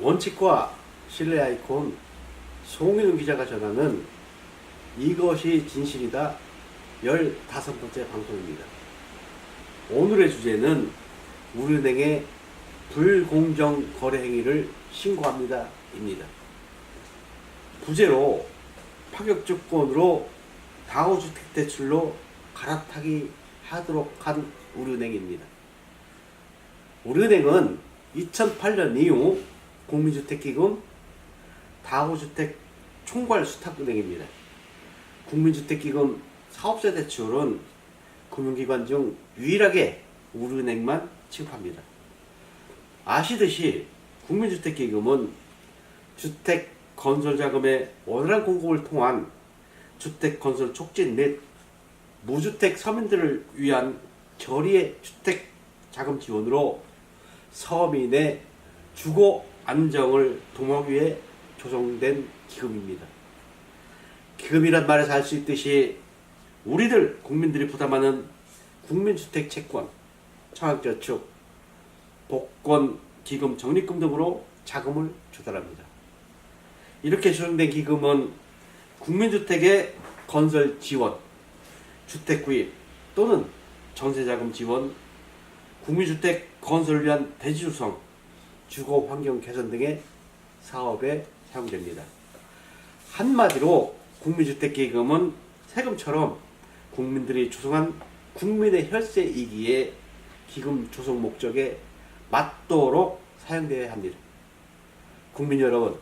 원칙과 신뢰 아이콘 송윤 기자가 전하는 이것이 진실이다 15번째 방송입니다. 오늘의 주제는 우리은행의 불공정 거래 행위를 신고합니다 입니다. 부재로 파격조건으로 다우주택 대출로 갈아타기 하도록 한 우리은행입니다. 우리은행은 2008년 이후 국민주택기금 다우주택 총괄 수탁은행입니다. 국민주택기금 사업자 대출은 금융기관 중 유일하게 우리은행만 취급합니다. 아시듯이 국민주택기금은 주택건설자금의 원활한 공급을 통한 주택건설 촉진 및 무주택 서민들을 위한 저리의 주택자금 지원으로 서민의 주거 안정을 도모하기 위해 조성된 기금입니다. 기금이란 말에서 알 수 있듯이 우리들 국민들이 부담하는 국민주택 채권, 청약저축, 복권기금, 적립금 등으로 자금을 조달합니다. 이렇게 조성된 기금은 국민주택의 건설 지원, 주택 구입 또는 전세자금 지원, 국민주택 건설을 위한 대지 조성, 주거 환경 개선 등의 사업에 사용됩니다. 한마디로 국민주택기금은 세금처럼 국민들이 조성한 국민의 혈세이기에 기금 조성 목적에 맞도록 사용되어야 합니다. 국민 여러분,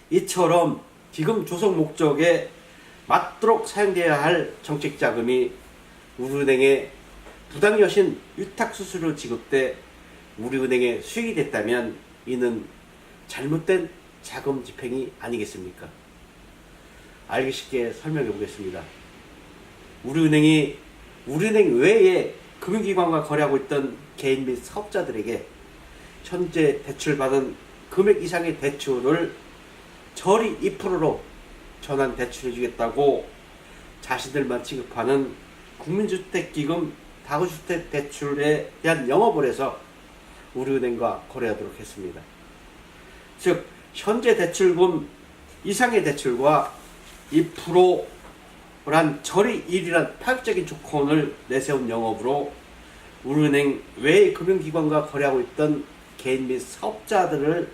이처럼 기금 조성 목적에 맞도록 사용되어야 할 정책자금이 우리은행에 부당여신 위탁수수료 지급돼 우리은행에 수익이 됐다면 이는 잘못된 자금 집행이 아니겠습니까? 알기 쉽게 설명해 보겠습니다. 우리은행 외에 금융기관과 거래하고 있던 개인 및 사업자들에게 현재 대출받은 금액 이상의 대출을 저리 2%로 전환 대출해 주겠다고 자신들만 취급하는 국민주택기금 다우주택 대출에 대한 영업을 해서 우리은행과 거래하도록 했습니다. 즉 현재 대출금 이상의 대출과 2%란 저리 1이란 파격적인 조건을 내세운 영업으로 우리은행 외의 금융기관과 거래하고 있던 개인 및 사업자들을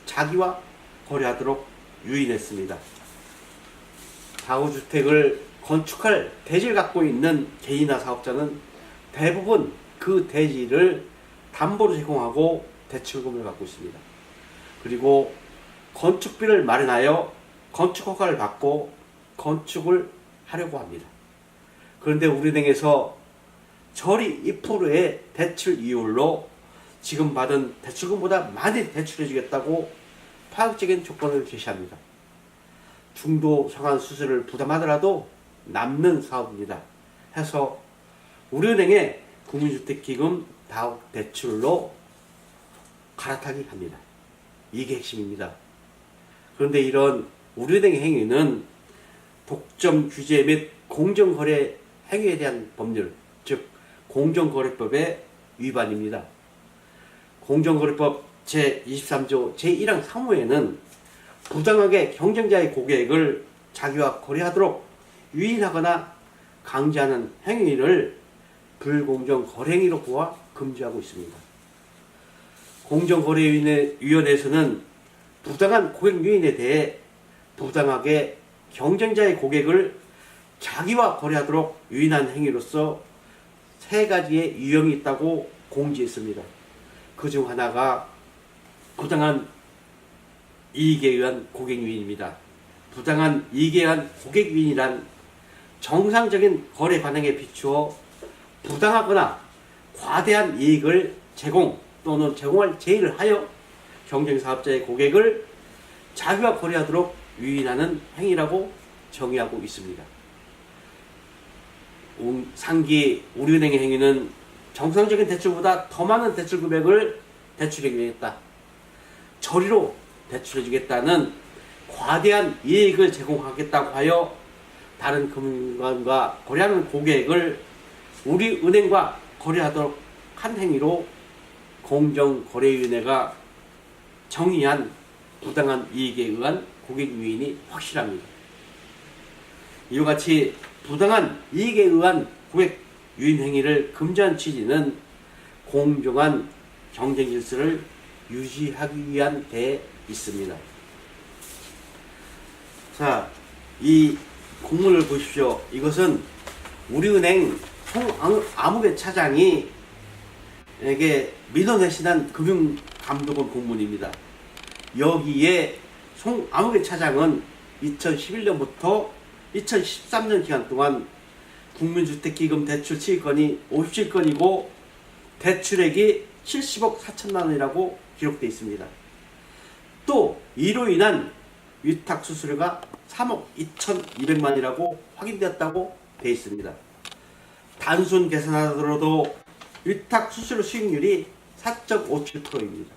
자기와 거래하도록 유인했습니다. 다우주택을 건축할 대지를 갖고 있는 개인이나 사업자는 대부분 그 대지를 담보로 제공하고 대출금을 갖고 있습니다. 그리고 건축비를 마련하여 건축 허가를 받고 건축을 하려고 합니다. 그런데 우리은행에서 저리 2%의 대출 이율로 지금 받은 대출금보다 많이 대출해 주겠다고 파격적인 조건을 제시합니다. 중도 상환 수수료를 부담하더라도 남는 사업입니다. 해서 우리은행의 국민주택기금 다우 대출로 갈아타기 합니다. 이게 핵심입니다. 그런데 이런 우리은행의 행위는 독점 규제 및 공정거래 행위에 대한 법률, 즉 공정거래법의 위반입니다. 공정거래법 제23조 제1항 3호에는 부당하게 경쟁자의 고객을 자기와 거래하도록 유인하거나 강제하는 행위를 불공정 거래행위로 보아 금지하고 있습니다. 공정거래위원회에서는 부당한 고객 유인에 대해 부당하게 경쟁자의 고객을 자기와 거래하도록 유인한 행위로서 3가지의 유형이 있다고 공지했습니다. 그중 하나가 부당한 이익에 의한 고객 유인입니다. 부당한 이익에 의한 고객 유인이란 정상적인 거래 관행에 비추어 부당하거나 과대한 이익을 제공 또는 제공할 제의를 하여 경쟁사업자의 고객을 자기와 거래하도록 유인하는 행위라고 정의하고 있습니다. 상기 우리은행의 행위는 정상적인 대출보다 더 많은 대출 금액을 대출해주겠다, 저리로 대출해주겠다는 과대한 이익을 제공하겠다고 하여 다른 금융기관과 거래하는 고객을 우리 은행과 거래하도록 한 행위로 공정거래위원회가 정의한 부당한 이익에 의한 고객 유인이 확실합니다. 이와 같이 부당한 이익에 의한 고객 유인 행위를 금지한 취지는 공정한 경쟁 질서를 유지하기 위한 데 있습니다. 자, 이 공문을 보십시오. 이것은 우리은행 송아무개 차장이 에게 민원회신한 금융감독원 공문입니다. 여기에 송아무개 차장은 2011년부터 2013년 기간 동안 국민주택기금 대출 취득건이 57건이고 대출액이 70억 4천만 원이라고 기록되어 있습니다. 또 이로 인한 위탁 수수료가 3억 2,200만이라고 확인되었다고 되어 있습니다. 단순 계산하더라도 위탁 수수료 수익률이 4.57%입니다.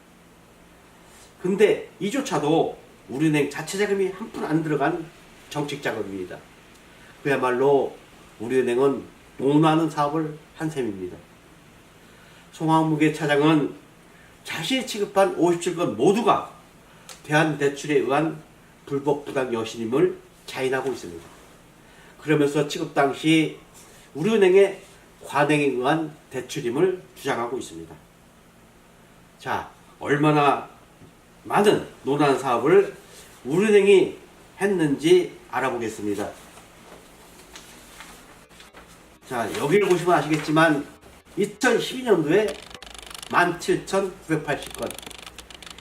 근데 이조차도 우리은행 자체 자금이 한 푼 안 들어간 정책 자금입니다. 그야말로 우리은행은 논하는 사업을 한 셈입니다. 송아무개 차장은 자신이 취급한 57건 모두가 대한대출에 의한 불법 부당 여신임을 자인하고 있습니다. 그러면서 취급 당시 우리은행의 관행에 의한 대출임을 주장하고 있습니다. 자, 얼마나 많은 논한 사업을 우리은행이 했는지 알아보겠습니다. 자, 여기를 보시면 아시겠지만 2012년도에 17,980건,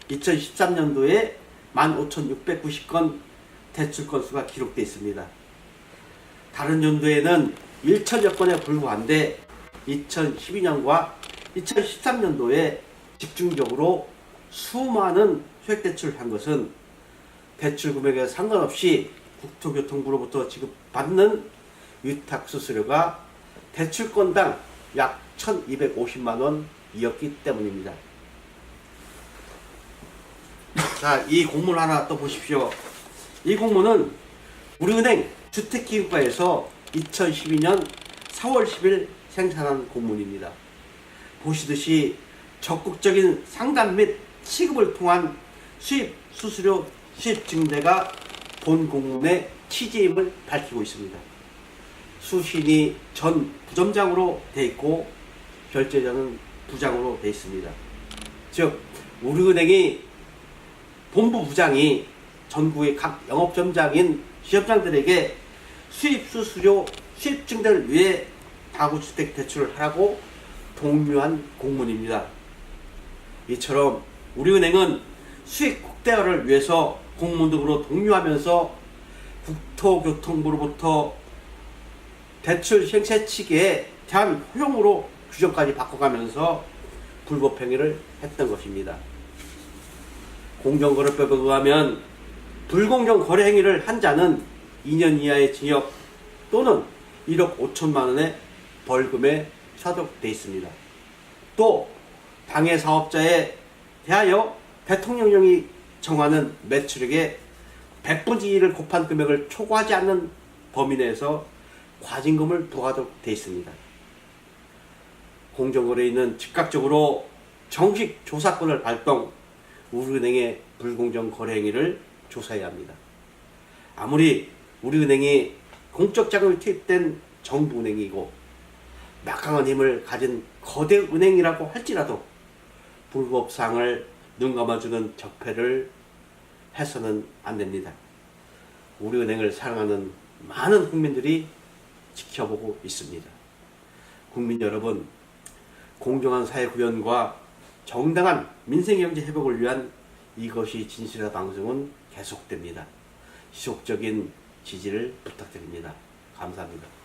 2013년도에 15,690건 대출 건수가 기록되어 있습니다. 다른 연도에는 1천여 건에 불과한데 2012년과 2013년도에 집중적으로 수많은 소액대출을 한 것은 대출 금액에 상관없이 국토교통부로부터 지급받는 위탁수수료가 대출건당 약 1,250만원이었기 때문입니다. 자, 이 공문 하나 또 보십시오. 이 공문은 우리은행 주택기금과에서 2012년 4월 10일 생산한 공문입니다. 보시듯이 적극적인 상담 및 취급을 통한 수입 수수료 수입 증대가 본 공문의 취지임을 밝히고 있습니다. 수신이 전 부점장으로 되어 있고 결제자는 부장으로 되어 있습니다. 즉 우리은행이 본부 부장이 전국의 각 영업점장인 지점장들에게 수입 수수료 수입 증대를 위해 다구주택 대출을 하라고 독려한 공문입니다. 이처럼 우리은행은 수익 극대화를 위해서 공문 등으로 독려하면서 국토교통부로부터 대출 시행세 측에 대한 허용으로 규정까지 바꿔가면서 불법 행위를 했던 것입니다. 공정거래법에 의하면 불공정 거래 행위를 한 자는 2년 이하의 징역 또는 1억 5천만 원의 벌금에 처독되어 있습니다. 또 당해 사업자에 대하여 대통령령이 정하는 매출액의 100분의 1을 곱한 금액을 초과하지 않는 범위 내에서 과징금을 부과하도록 되어 있습니다. 공정거래인은 즉각적으로 정식 조사권을 발동, 우리은행의 불공정 거래 행위를 조사해야 합니다. 아무리 우리은행이 공적 자금이 투입된 정부은행이고 막강한 힘을 가진 거대 은행이라고 할지라도 불법사항을 눈감아주는 적폐를 해서는 안 됩니다. 우리은행을 사랑하는 많은 국민들이 지켜보고 있습니다. 국민 여러분, 공정한 사회 구현과 정당한 민생경제 회복을 위한 이것이 진실이다 방송은 계속됩니다. 지속적인 지지를 부탁드립니다. 감사합니다.